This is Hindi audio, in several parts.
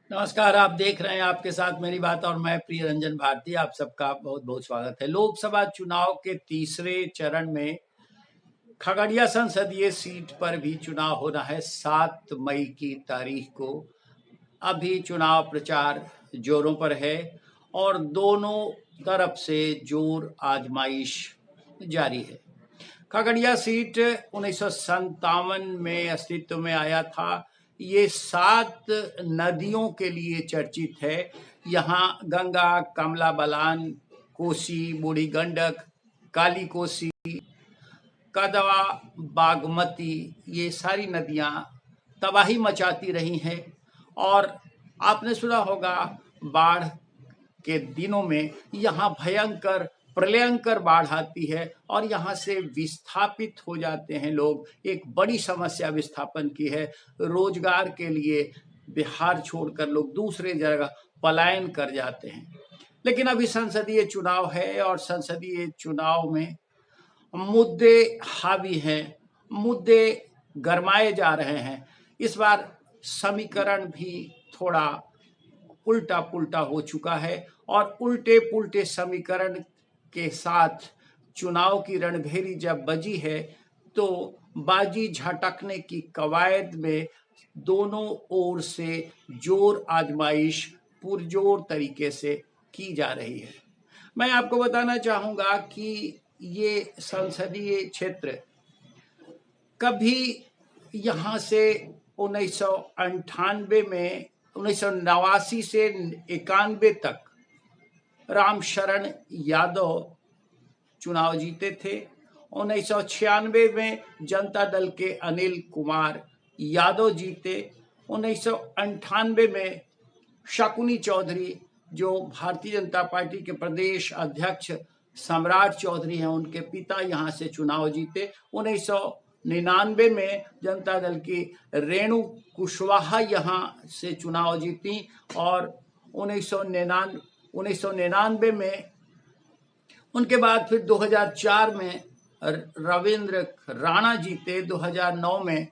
नमस्कार। आप देख रहे हैं आपके साथ मेरी बात और मैं प्रिय रंजन भारती। आप सबका बहुत बहुत स्वागत है। लोकसभा चुनाव के तीसरे चरण में खगड़िया संसदीय सीट पर भी चुनाव होना है 7 मई की तारीख को। अभी चुनाव प्रचार जोरों पर है और दोनों तरफ से जोर आजमाइश जारी है। खगड़िया सीट 1957 में अस्तित्व में आया था। ये 7 नदियों के लिए चर्चित है। यहाँ गंगा, कमला बलान, कोसी, बूढ़ी गंडक, काली कोसी, कदवा, बागमती, ये सारी नदियाँ तबाही मचाती रही हैं। और आपने सुना होगा बाढ़ के दिनों में यहाँ भयंकर प्रलयंकर बाढ़ आती है और यहाँ से विस्थापित हो जाते हैं लोग। एक बड़ी समस्या विस्थापन की है। रोजगार के लिए बिहार छोड़कर लोग दूसरे जगह पलायन कर जाते हैं। लेकिन अभी संसदीय चुनाव है और संसदीय चुनाव में मुद्दे हावी हैं, मुद्दे गरमाए जा रहे हैं। इस बार समीकरण भी थोड़ा उल्टा पुल्टा हो चुका है और उल्टे पुल्टे समीकरण के साथ चुनाव की रणभेरी जब बजी है तो बाजी झटकने की कवायद में दोनों ओर से जोर आजमाइश पुरजोर तरीके से की जा रही है। मैं आपको बताना चाहूंगा कि ये संसदीय क्षेत्र कभी यहाँ से 1998 में 1989 से 91 तक रामशरण यादव चुनाव जीते थे। 1996 में जनता दल के अनिल कुमार यादव जीते। 1998 में शकुनी चौधरी जो भारतीय जनता पार्टी के प्रदेश अध्यक्ष सम्राट चौधरी हैं, उनके पिता यहाँ से चुनाव जीते। 1999 में जनता दल की रेणु कुशवाहा यहाँ से चुनाव जीती और 1999 में उनके बाद फिर 2004 में रविंद्र राणा जीते। 2009 में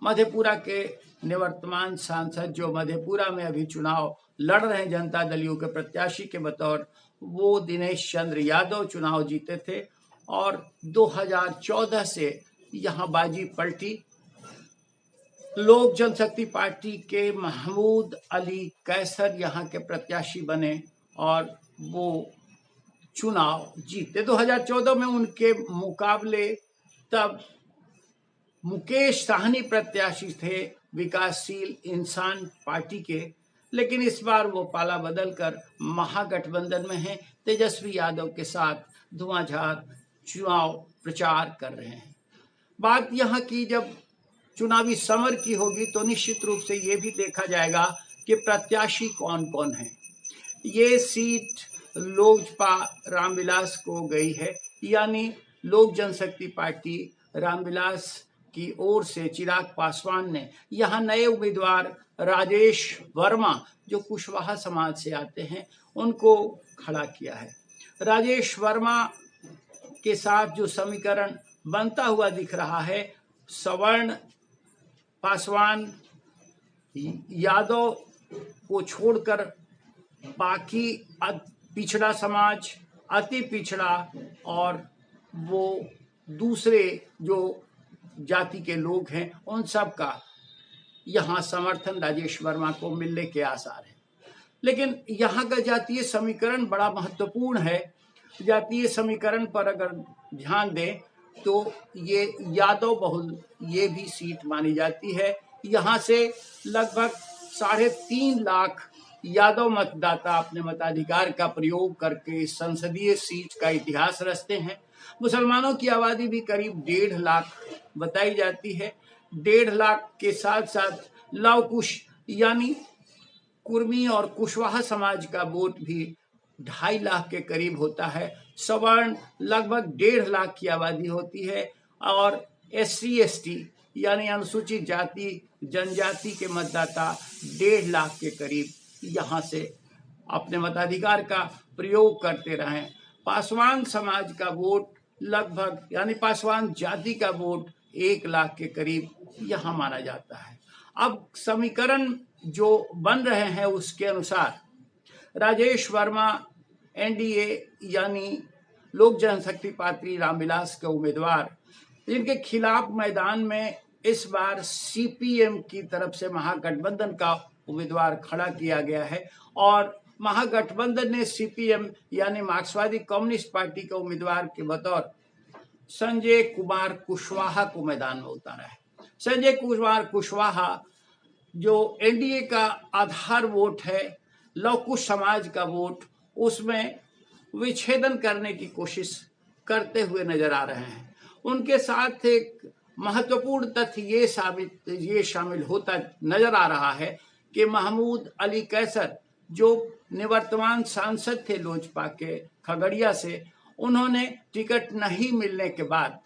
मधेपुरा के निवर्तमान सांसद जो मधेपुरा में अभी चुनाव लड़ रहे हैं जनता दलियों के प्रत्याशी के बतौर, वो दिनेश चंद्र यादव चुनाव जीते थे। और 2014 से यहाँ बाजी पलटी। लोक जनशक्ति पार्टी के महमूद अली कैसर यहाँ के प्रत्याशी बने और वो चुनाव जीते। 2014 में उनके मुकाबले तब मुकेश साहनी प्रत्याशी थे विकासशील इंसान पार्टी के, लेकिन इस बार वो पाला बदल कर महागठबंधन में हैं, तेजस्वी यादव के साथ धुआंधार चुनाव प्रचार कर रहे हैं। बात यहाँ की जब चुनावी समर की होगी तो निश्चित रूप से ये भी देखा जाएगा कि प्रत्याशी कौन कौन है। ये सीट लोजपा रामविलास को गई है, यानी लोक जनशक्ति पार्टी रामविलास की ओर से चिराग पासवान ने यहाँ नए उम्मीदवार राजेश वर्मा जो कुशवाहा समाज से आते हैं उनको खड़ा किया है। राजेश वर्मा के साथ जो समीकरण बनता हुआ दिख रहा है, सवर्ण पासवान यादव को छोड़कर बाकी पिछड़ा समाज, अति पिछड़ा और वो दूसरे जो जाति के लोग हैं, उन सब का यहाँ समर्थन राजेश वर्मा को मिलने के आसार है। लेकिन यहाँ का जातीय समीकरण बड़ा महत्वपूर्ण है। जातीय समीकरण पर अगर ध्यान दें तो ये यादव बहुल ये भी सीट मानी जाती है। यहाँ से लगभग 3.5 लाख यादव मतदाता अपने मताधिकार का प्रयोग करके संसदीय सीट का इतिहास रचते हैं। मुसलमानों की आबादी भी करीब 1.5 लाख बताई जाती है। 1.5 लाख के साथ साथ लव कुश यानी कुर्मी और कुशवाहा समाज का वोट भी 2.5 लाख के करीब होता है। सवर्ण लगभग 1.5 लाख की आबादी होती है और SC ST यानी अनुसूचित जाति जनजाति के मतदाता 1.5 लाख के करीब यहाँ से अपने मताधिकार का प्रयोग करते रहे। पासवान समाज का वोट लगभग यानी पासवान जाति का वोट 1 लाख के करीब यहाँ माना जाता है। अब समीकरण जो बन रहे हैं उसके अनुसार राजेश वर्मा एनडीए यानी लोक जनशक्ति पार्टी रामविलास के उम्मीदवार, जिनके खिलाफ मैदान में इस बार सीपीएम की तरफ से महागठबंधन का उम्मीदवार खड़ा किया गया है और महागठबंधन ने सीपीएम यानी मार्क्सवादी कम्युनिस्ट पार्टी के उम्मीदवार के बतौर संजय कुमार कुशवाहा को मैदान में उतारा है। संजय कुमार कुशवाहा जो एनडीए का आधार वोट है, लौकुश समाज का वोट, उसमें विच्छेदन करने की कोशिश करते हुए नजर आ रहे हैं। उनके साथ एक महत्वपूर्ण तथ्य ये शामिल होता नजर आ रहा है कि महमूद अली कैसर जो निवर्तमान सांसद थे लोजपा के खगड़िया से, उन्होंने टिकट नहीं मिलने के बाद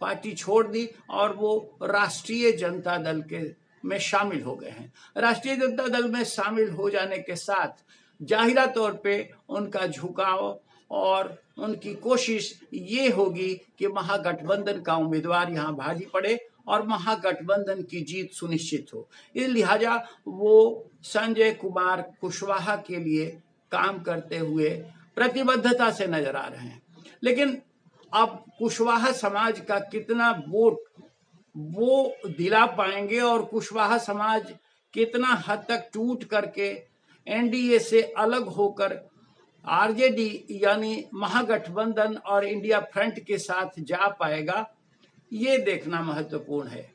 पार्टी छोड़ दी और वो राष्ट्रीय जनता दल के में शामिल हो गए हैं। राष्ट्रीय जनता दल में शामिल हो जाने के साथ जाहिरा तौर पे उनका झुकाव और उनकी कोशिश ये होगी कि महागठबंधन का उम्मीदवार यहाँ भारी पड़े और महागठबंधन की जीत सुनिश्चित हो। इस लिहाजा वो संजय कुमार कुशवाहा के लिए काम करते हुए प्रतिबद्धता से नजर आ रहे हैं। लेकिन अब कुशवाहा समाज का कितना वोट वो दिला पाएंगे और कुशवाहा समाज कितना हद तक टूट करके एनडीए से अलग होकर आरजेडी यानी महागठबंधन और इंडिया फ्रंट के साथ जा पाएगा, ये देखना महत्वपूर्ण है।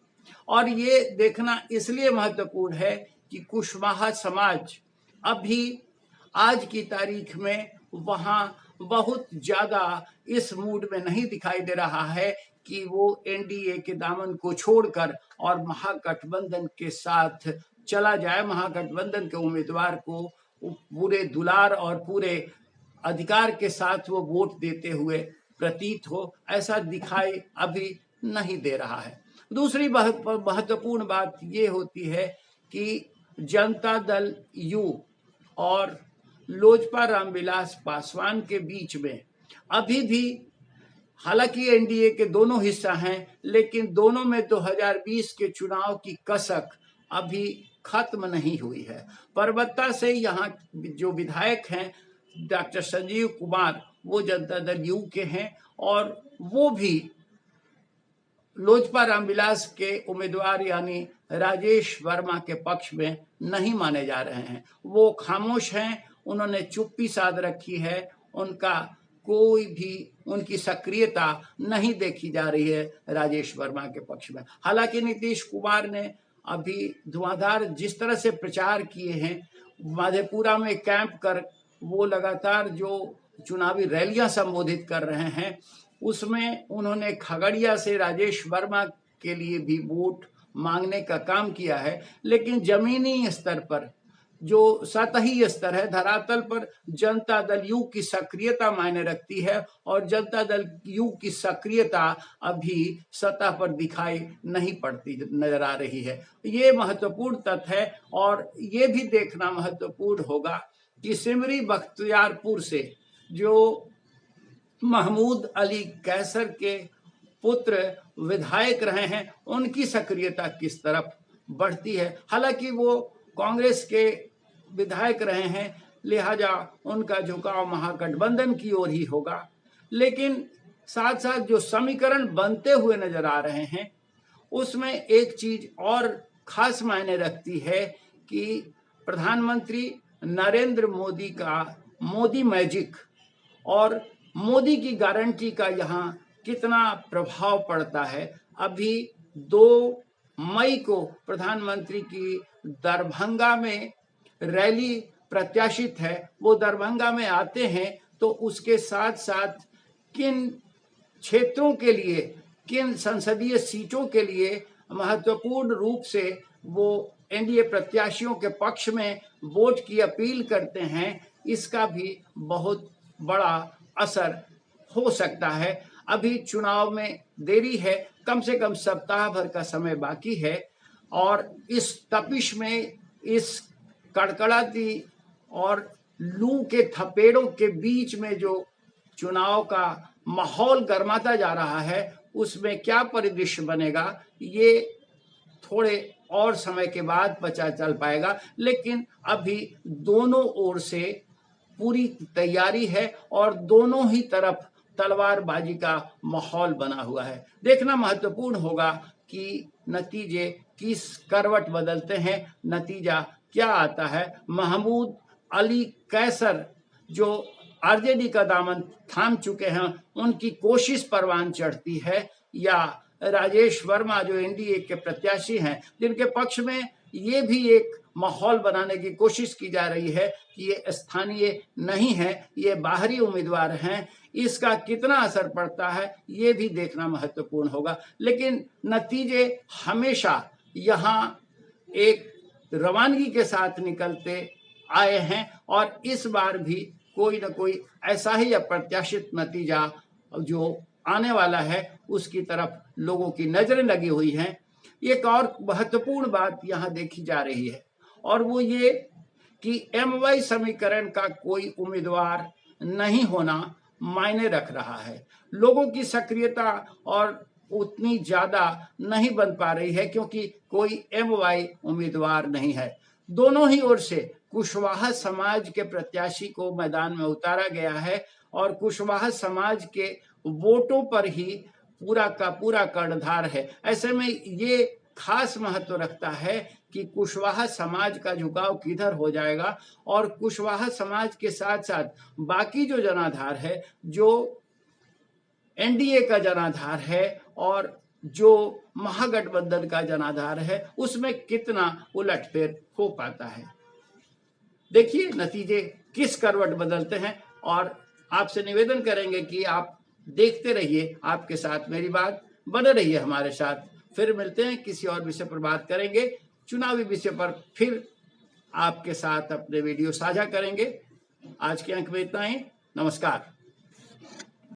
और ये देखना इसलिए महत्वपूर्ण है कि कुशवाहा समाज अभी आज की तारीख में वहां बहुत ज्यादा इस मूड में नहीं दिखाई दे रहा है कि वो एनडीए के दामन को छोड़कर और महागठबंधन के साथ चला जाए, महागठबंधन के उम्मीदवार को पूरे दुलार और पूरे अधिकार के साथ वो वोट देते हुए प्रतीत हो, ऐसा दिखाई अभी नहीं दे रहा है। दूसरी महत्वपूर्ण बात ये होती है कि जनता दल यू और लोजपा रामविलास पासवान के बीच में अभी भी, हालांकि एनडीए के दोनों हिस्सा हैं, लेकिन दोनों में 2020 के चुनाव की कसक अभी खत्म नहीं हुई है। परबत्ता से यहाँ जो विधायक हैं डॉक्टर संजीव कुमार, वो जनता दल यू के हैं और वो भी लोजपा रामविलास के उम्मीदवार यानी राजेश वर्मा के पक्ष में नहीं माने जा रहे हैं। वो खामोश हैं, उन्होंने चुप्पी साध रखी है, उनका कोई भी उनकी सक्रियता नहीं देखी जा रही है राजेश वर्मा के पक्ष में। हालांकि नीतीश कुमार ने अभी धुआंधार जिस तरह से प्रचार किए हैं, मधेपुरा में कैंप कर वो लगातार जो चुनावी रैलियां संबोधित कर रहे हैं, उसमें उन्होंने खगड़िया से राजेश वर्मा के लिए भी वोट मांगने का काम किया है। लेकिन जमीनी स्तर पर जो सतही स्तर है, धरातल पर जनता दल यू की सक्रियता मायने रखती है और जनता दल यू की सक्रियता अभी सतह पर दिखाई नहीं पड़ती नजर आ रही है। ये महत्वपूर्ण तथ्य है और ये भी देखना महत्वपूर्ण होगा कि सिमरी बख्तियारपुर से जो महमूद अली कैसर के पुत्र विधायक रहे हैं, उनकी सक्रियता किस तरफ बढ़ती है। हालांकि वो कांग्रेस के विधायक रहे हैं, लिहाजा उनका झुकाव महागठबंधन की ओर ही होगा। लेकिन साथ साथ जो समीकरण बनते हुए नजर आ रहे हैं, उसमें एक चीज और खास मायने रखती है कि प्रधानमंत्री नरेंद्र मोदी का मोदी मैजिक और मोदी की गारंटी का यहाँ कितना प्रभाव पड़ता है। अभी 2 मई को प्रधानमंत्री की दरभंगा में रैली प्रत्याशित है। वो दरभंगा में आते हैं तो उसके साथ साथ किन क्षेत्रों के लिए, किन संसदीय सीटों के लिए महत्वपूर्ण रूप से वो एनडीए प्रत्याशियों के पक्ष में वोट की अपील करते हैं, इसका भी बहुत बड़ा असर हो सकता है। अभी चुनाव में देरी है, कम से कम सप्ताह भर का समय बाकी है और इस तपिश में, इस कड़कड़ाती और लू के थपेड़ों के बीच में जो चुनाव का माहौल गर्माता जा रहा है, उसमें क्या परिदृश्य बनेगा, ये थोड़े और समय के बाद पता चल पाएगा, लेकिन अभी दोनों ओर से पूरी तैयारी है और दोनों ही तरफ तलवारबाजी का माहौल बना हुआ है। देखना महत्वपूर्ण होगा कि नतीजे किस करवट बदलते हैं, नतीजा क्या आता है। महमूद अली कैसर जो आरजेडी का दामन थाम चुके हैं, उनकी कोशिश परवान चढ़ती है, या राजेश वर्मा जो एनडीए के प्रत्याशी हैं, जिनके पक्ष में ये भी एक माहौल बनाने की कोशिश की जा रही है कि ये स्थानीय नहीं है, ये बाहरी उम्मीदवार हैं, इसका कितना असर पड़ता है ये भी देखना महत्वपूर्ण होगा। लेकिन नतीजे हमेशा यहाँ एक रवानगी के साथ निकलते आए हैं और इस बार भी कोई न कोई ऐसा ही अप्रत्याशित नतीजा जो आने वाला है उसकी तरफ लोगों की नजरें लगी हुई हैं। एक और महत्वपूर्ण बात यहाँ देखी जा रही है और वो ये कि एमवाई समीकरण का कोई उम्मीदवार नहीं होना मायने रख रहा है। लोगों की सक्रियता और उतनी ज्यादा नहीं बन पा रही है क्योंकि कोई एमवाई उम्मीदवार नहीं है। दोनों ही ओर से कुशवाहा समाज के प्रत्याशी को मैदान में उतारा गया है और कुशवाहा समाज के वोटों पर ही पूरा का पूरा कर्णधार है। ऐसे में ये खास महत्व रखता है कि कुशवाहा समाज का झुकाव किधर हो जाएगा और कुशवाहा समाज के साथ साथ बाकी जो जनाधार है, जो एनडीए का जनाधार है और जो महागठबंधन का जनाधार है, उसमें कितना उलटफेर हो पाता है। देखिए नतीजे किस करवट बदलते हैं और आपसे निवेदन करेंगे कि आप देखते रहिए, आपके साथ मेरी बात, बने रहिए हमारे साथ। फिर मिलते हैं, किसी और विषय पर बात करेंगे, चुनावी विषय पर फिर आपके साथ अपने वीडियो साझा करेंगे। आज के अंक में इतना ही। नमस्कार।